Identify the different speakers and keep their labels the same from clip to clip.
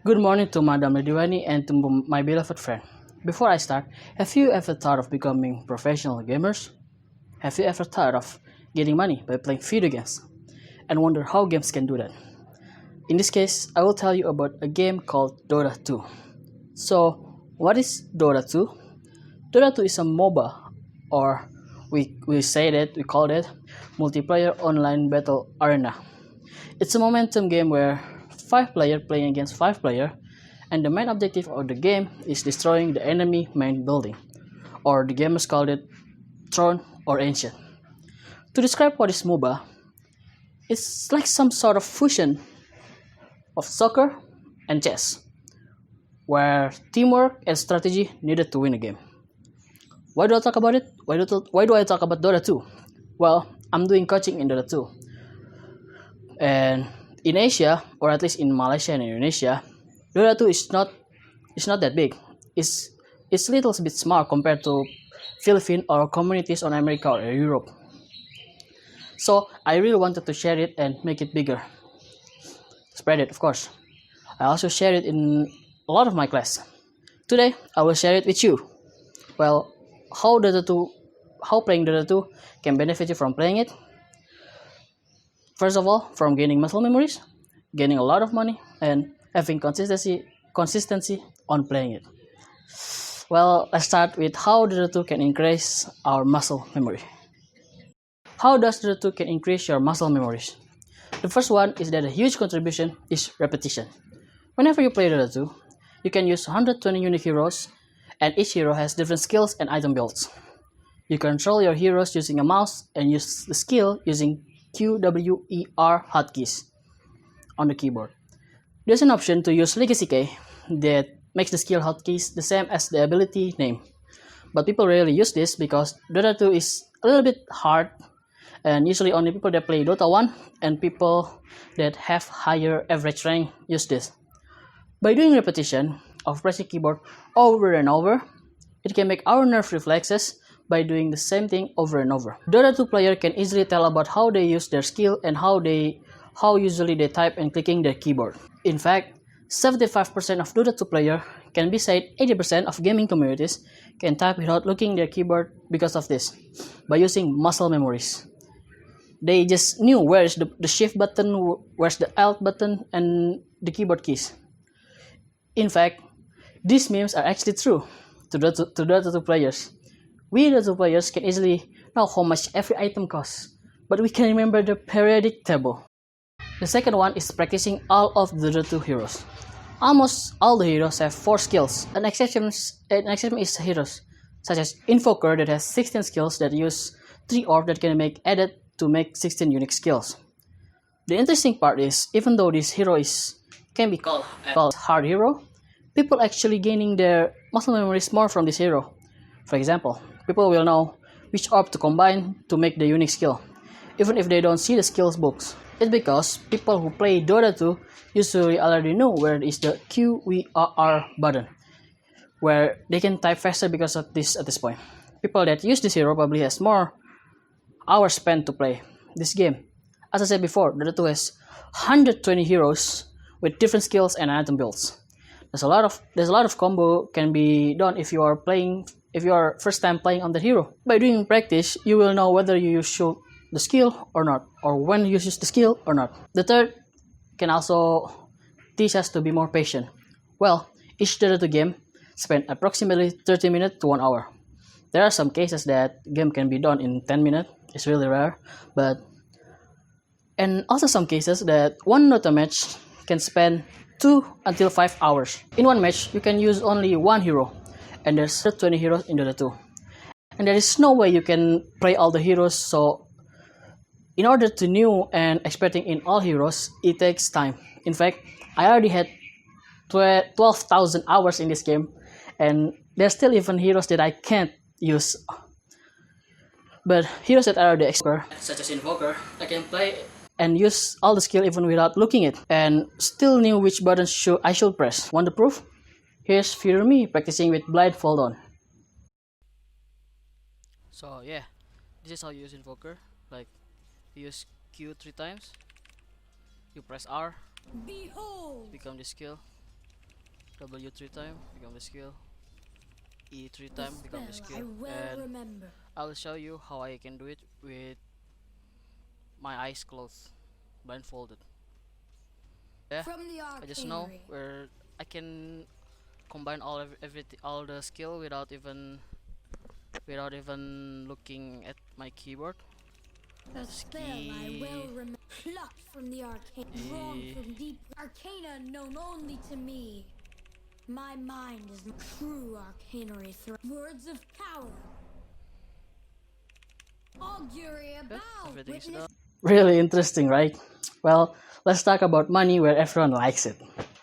Speaker 1: Good morning to Madam Rediwani and to my beloved friend. Before I start, have you ever thought of becoming professional gamers? Have you ever thought of getting money by playing video games and wonder how games can do that? In this case, I will tell you about a game called Dota 2. So, what is Dota 2? Dota 2 is a MOBA, or we call it multiplayer online battle arena. It's a momentum game where 5 players playing against 5 players, and the main objective of the game is destroying the enemy main building, or the gamers called it Throne or Ancient. To describe what is MOBA, it's like some sort of fusion of soccer and chess, where teamwork and strategy needed to win a game. Why do I talk about it? Why do I talk about Dota 2? Well, I'm doing coaching in Dota 2, and in Asia, or at least in Malaysia and Indonesia, Dota 2 is not that big. It's a little bit small compared to Philippines or communities on America or Europe. So I really wanted to share it and make it bigger. Spread it, of course. I also share it in a lot of my class. Today I will share it with you. Well, how playing Dota 2 can benefit you from playing it. First of all, from gaining muscle memories, gaining a lot of money, and having consistency on playing it. Well, let's start with how Dota 2 can increase our muscle memory. How does Dota 2 can increase your muscle memories? The first one is that a huge contribution is repetition. Whenever you play Dota 2, you can use 120 unique heroes, and each hero has different skills and item builds. You control your heroes using a mouse and use the skill using QWER hotkeys on the keyboard. There's an option to use Legacy Key that makes the skill hotkeys the same as the ability name. But people rarely use this because Dota 2 is a little bit hard, and usually only people that play Dota 1 and people that have higher average rank use this. By doing repetition of pressing keyboard over and over, it can make our nerve reflexes by doing the same thing over and over. Dota 2 player can easily tell about how they use their skill and how usually they type and clicking their keyboard. In fact, 75% of Dota 2 player can be said 80% of gaming communities can type without looking their keyboard because of this, by using muscle memories. They just knew where's the shift button, where's the alt button, and the keyboard keys. In fact, these memes are actually true to Dota 2 players. We Dota 2 players can easily know how much every item costs, but we can remember the periodic table. The second one is practicing all of the Dota 2 heroes. Almost all the heroes have 4 skills. An exception is heroes, such as Invoker that has 16 skills that use 3 orbs that can make added to make 16 unique skills. The interesting part is, even though this hero can be called hard hero, people actually gaining their muscle memories more from this hero. For example, people will know which orb to combine to make the unique skill, even if they don't see the skills books. It's because people who play Dota 2 usually already know where is the QWER button, where they can type faster because of this at this point. People that use this hero probably has more hours spent to play this game. As I said before, Dota 2 has 120 heroes with different skills and item builds. There's a lot of combo can be done if you are first time playing on the hero. By doing practice, you will know whether you should the skill or not, or when you use the skill or not. The third can also teach us to be more patient. Well, each Dota 2 game spend approximately 30 minutes to 1 hour. There are some cases that game can be done in 10 minutes. It's really rare, and also some cases that one Dota match can spend 2 until 5 hours. In one match, you can use only one hero, and there's 20 heroes in Dota 2. And there is no way you can play all the heroes, so in order to know and expecting in all heroes, it takes time. In fact, I already had 12,000 hours in this game, and there's still even heroes that I can't use. But heroes that are the expert, such as Invoker, I can play and use all the skill even without looking it, and still knew which button I should press. Want the proof? Here's Fear Me practicing with blindfold on. So yeah, this is how you use Invoker. Like, you use Q 3 times, you press R,
Speaker 2: Behold!
Speaker 1: become the skill, W 3 time, become the skill. E 3 time,
Speaker 2: The
Speaker 1: become the
Speaker 2: spell I
Speaker 1: skill.
Speaker 2: well
Speaker 1: And
Speaker 2: remember.
Speaker 1: I will show you how I can do it with my eyes closed, blindfolded. Yeah,
Speaker 2: From the
Speaker 1: I just know
Speaker 2: arcanery.
Speaker 1: where I can combine everything, all the skill without even looking at my keyboard.
Speaker 2: The spell I well
Speaker 1: Ski.
Speaker 2: remember. Plucked from the arcane. Drawn
Speaker 1: E.
Speaker 2: from deep arcana known only to me. My mind is true arcanery through words of power. Augury
Speaker 1: Yeah,
Speaker 2: about
Speaker 1: everything's
Speaker 2: witness.
Speaker 1: done. Really interesting, right? Well, let's talk about money where everyone likes it.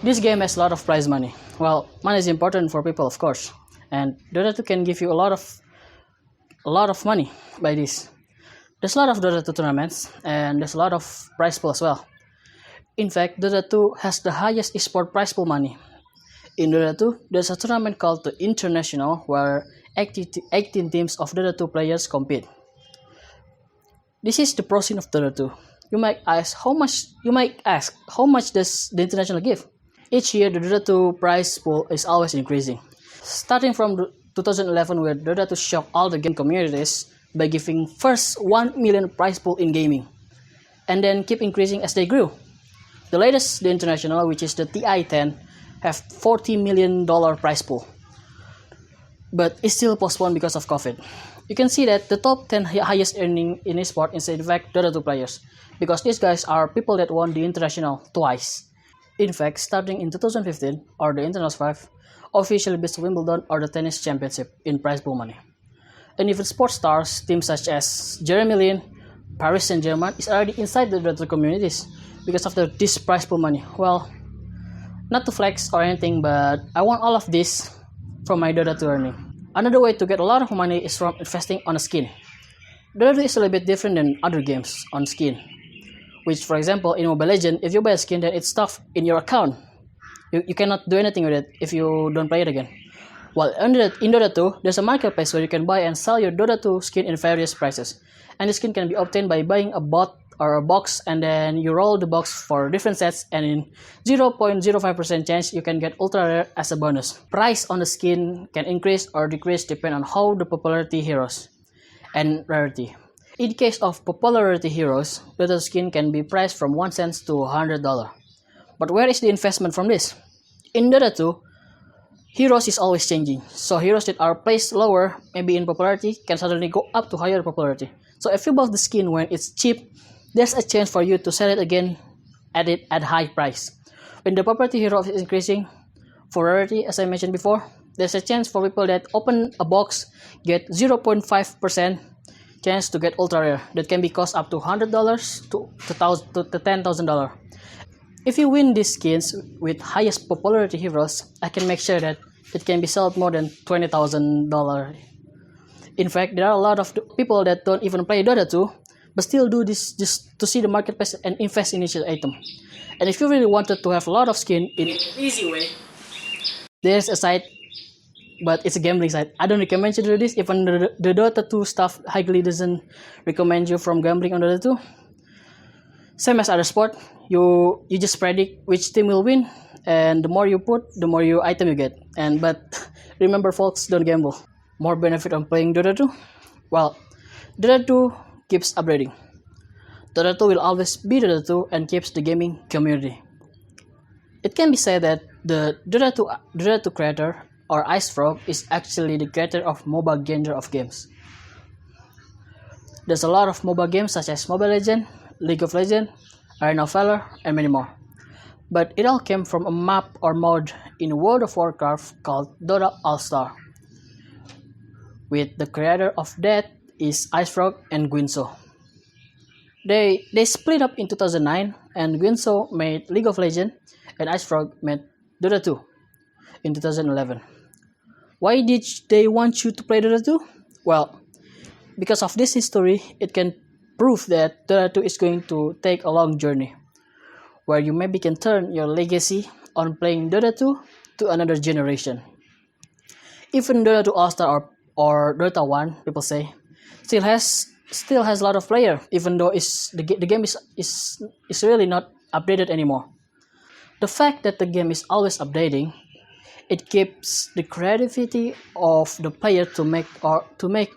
Speaker 1: This game has a lot of prize money. Well, money is important for people, of course, and Dota 2 can give you a lot of money by this. There's a lot of Dota 2 tournaments, and there's a lot of prize pool as well. In fact, Dota 2 has the highest esport prize pool money. In Dota 2, there's a tournament called the International where 18 teams of Dota 2 players compete. This is the pro scene of Dota 2. You might ask how much does the international give? Each year the Dota 2 prize pool is always increasing. Starting from 2011 where Dota 2 shocked all the game communities by giving first 1 million prize pool in gaming and then keep increasing as they grew. The latest, the international, which is the TI-10, have $40 million prize pool, but it's still postponed because of COVID. You can see that the top 10 highest earning in esport is in fact Dota 2 players, because these guys are people that won the international twice. In fact, starting in 2015, or the Internationals 5, officially beats Wimbledon or the tennis championship in prize pool money. And even sports stars, teams such as Jeremy Lin, Paris Saint-Germain is already inside the Dota 2 communities because of this prize pool money. Well, not to flex or anything, but I want all of this from my Dota 2 earning. Another way to get a lot of money is from investing on a skin. Dota 2 is a little bit different than other games on skin, which for example in Mobile Legends, if you buy a skin then it's stuck in your account. You cannot do anything with it if you don't play it again. While in Dota 2, there's a marketplace where you can buy and sell your Dota 2 skin in various prices. And the skin can be obtained by buying a bot or a box, and then you roll the box for different sets, and in 0.05% chance you can get ultra rare as a bonus. Price on the skin can increase or decrease depending on how the popularity heroes and rarity. In case of popularity heroes, Dota skin can be priced from 1 cent to $100. But where is the investment from this? In Dota 2, heroes is always changing, so heroes that are placed lower, maybe in popularity, can suddenly go up to higher popularity. So if you bought the skin when it's cheap, there's a chance for you to sell it again at high price. When the popularity hero is increasing, for rarity, as I mentioned before, there's a chance for people that open a box get 0.5% chance to get ultra rare that can be cost up to $100 to $10,000. If you win these skins with highest popularity heroes, I can make sure that it can be sold more than $20,000. In fact, there are a lot of people that don't even play Dota 2, but still do this just to see the marketplace and invest in each item. And if you really wanted to have a lot of skin in an easy way, there's a site, but it's a gambling site. I don't recommend you to do this. Even the Dota 2 stuff highly doesn't recommend you from gambling on Dota 2. Same as other sport, you just predict which team will win, and the more you put, the more item you get. But remember, folks, don't gamble. More benefit on playing Dota 2? Well, Dota 2 keeps upgrading. Dota 2 will always be Dota 2 and keeps the gaming community. It can be said that the Dota 2 creator, or IceFrog, is actually the creator of mobile genre of games. There's a lot of mobile games such as Mobile Legends, League of Legends, Arena of Valor, and many more. But it all came from a map or mod in World of Warcraft called Dota All-Star, with the creator of that is IceFrog and Guinso. They split up in 2009, and Guinso made League of Legends and IceFrog made Dota 2 in 2011. Why did they want you to play Dota 2? Well, because of this history, it can prove that Dota 2 is going to take a long journey, where you maybe can turn your legacy on playing Dota 2 to another generation. Even Dota 2 All-Star or Dota 1, people say, still has a lot of player, even though the game is really not updated anymore. The fact that the game is always updating It keeps the creativity of the player to make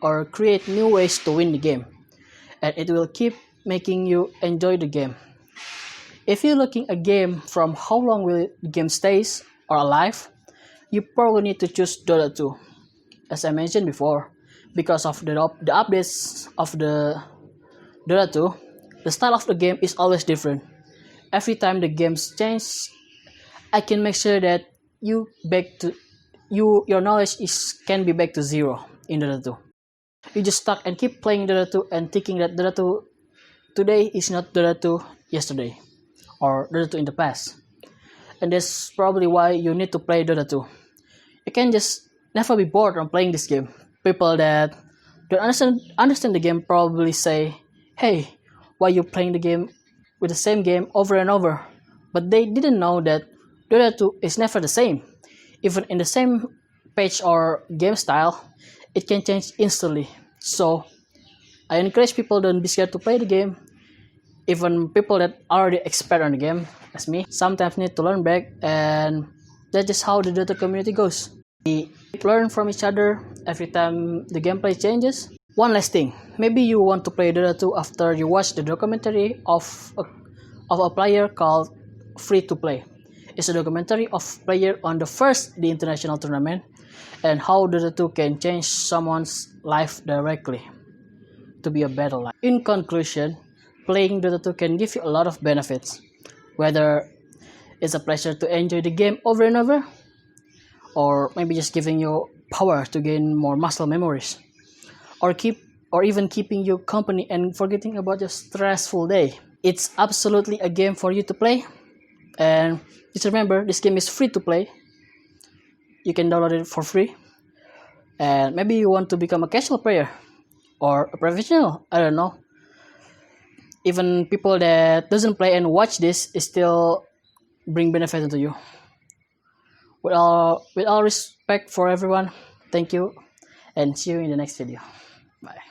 Speaker 1: or create new ways to win the game, and it will keep making you enjoy the game. If you're looking a game from how long will the game stays or alive, you probably need to choose Dota 2. As I mentioned before, because of the updates of the Dota 2, the style of the game is always different. Every time the games change, I can make sure that your knowledge is can be back to zero in Dota 2. You just stuck and keep playing Dota 2 and thinking that Dota 2 today is not Dota 2 yesterday or Dota 2 in the past. And that's probably why you need to play Dota 2. You can just never be bored on playing this game. People that don't understand the game probably say, "Hey, why you playing the game with the same game over and over?" But they didn't know that Dota 2 is never the same. Even in the same page or game style, it can change instantly. So I encourage people don't be scared to play the game. Even people that already expert on the game, as me, sometimes need to learn back, and that's just how the Dota community goes. We learn from each other every time the gameplay changes. One last thing, maybe you want to play Dota 2 after you watch the documentary of a player called Free to Play. It's a documentary of player on the international tournament and how Dota 2 can change someone's life directly to be a better life. In conclusion, playing Dota 2 can give you a lot of benefits, whether it's a pleasure to enjoy the game over and over, or maybe just giving you power to gain more muscle memories, or even keeping you company and forgetting about your stressful day. It's absolutely a game for you to play, and just remember this game is free to play. You can download it for free, and maybe you want to become a casual player or a professional, I don't know. Even people that doesn't play and watch this is still bring benefit to you. With all respect for everyone, thank you, and see you in the next video. Bye.